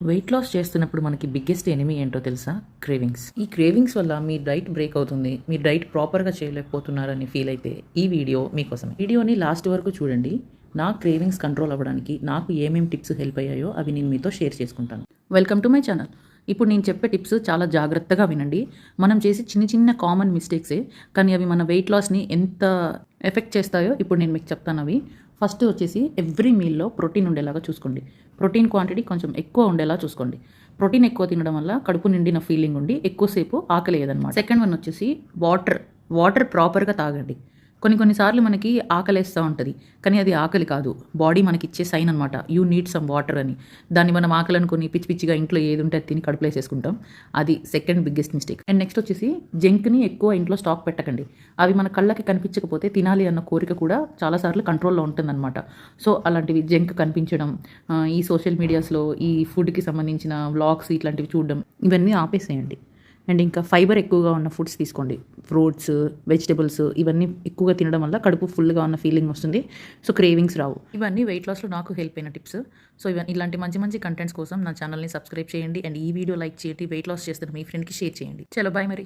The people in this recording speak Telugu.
వెయిట్ లాస్ చేస్తున్నప్పుడు మనకి బిగ్గెస్ట్ ఎనిమీ ఏంటో తెలుసా? క్రేవింగ్స్. ఈ క్రేవింగ్స్ వల్ల మీ డైట్ బ్రేక్ అవుతుంది, మీ డైట్ ప్రాపర్గా చేయలేకపోతున్నారని ఫీల్ అయితే ఈ వీడియో మీకోసమే. వీడియోని లాస్ట్ వరకు చూడండి. నా క్రేవింగ్స్ కంట్రోల్ అవ్వడానికి నాకు ఏమేమి టిప్స్ హెల్ప్ అయ్యాయో అవి నేను మీతో షేర్ చేసుకుంటాను. Welcome to my channel. ఇప్పుడు నేను చెప్పే టిప్స్ చాలా జాగ్రత్తగా వినండి. మనం చేసే చిన్న చిన్న కామన్ మిస్టేక్సే, కానీ అవి మన వెయిట్ లాస్ని ఎంత ఎఫెక్ట్ చేస్తాయో ఇప్పుడు నేను మీకు చెప్తాను. అవి ఫస్ట్ వచ్చేసి ఎవ్రీ మీల్లో ప్రోటీన్ ఉండేలాగా చూసుకోండి. ప్రోటీన్ క్వాంటిటీ కొంచెం ఎక్కువ ఉండేలా చూసుకోండి. ప్రోటీన్ ఎక్కువ తినడం వల్ల కడుపు నిండిన ఫీలింగ్ ఉండి ఎక్కువసేపు ఆకలేదన్నమాట. సెకండ్ వన్ వచ్చేసి వాటర్ ప్రాపర్గా తాగండి. కొన్నిసార్లు మనకి ఆకలేస్తూ ఉంటుంది, కానీ అది ఆకలి కాదు, బాడీ మనకి ఇచ్చే సైన్ అనమాట. యూ నీడ్ సమ్ వాటర్ అని. దాన్ని మనం ఆకలి అనుకుని పిచ్చి పిచ్చిగా ఇంట్లో ఏది ఉంటే అది తిని కడుపులో వేసేసుకుంటాం. అది second biggest mistake. And next వచ్చేసి జంక్ని ఎక్కువ ఇంట్లో స్టాక్ పెట్టకండి. అవి మన కళ్ళకి కనిపించకపోతే తినాలి అన్న కోరిక కూడా చాలాసార్లు కంట్రోల్లో ఉంటుందన్నమాట. సో అలాంటివి జంక్ కనిపించడం, ఈ సోషల్ మీడియాస్లో ఈ ఫుడ్కి సంబంధించిన వ్లాగ్స్ ఇట్లాంటివి చూడడం, ఇవన్నీ ఆపేసేయండి. అండ్ ఇంకా ఫైబర్ ఎక్కువగా ఉన్న ఫుడ్స్ తీసుకోండి. ఫ్రూట్స్, వెజిటబుల్స్ ఇవన్నీ ఎక్కువగా తినడం వల్ల కడుపు ఫుల్గా ఉన్న ఫీలింగ్ వస్తుంది. సో క్రేవింగ్స్ రావు. ఇవన్నీ వెయిట్ లాస్లో నాకు హెల్ప్ అయిన టిప్స్. సో ఇలాంటి మంచి మంచి కంటెంట్స్ కోసం నా ఛానల్ని సబ్స్క్రైబ్ చేయండి. అండ్ ఈ వీడియో లైక్ చేయండి. వెయిట్ లాస్ చేస్తున్న మీ ఫ్రెండ్కి షేర్ చేయండి. చలో బాయ్ మరి.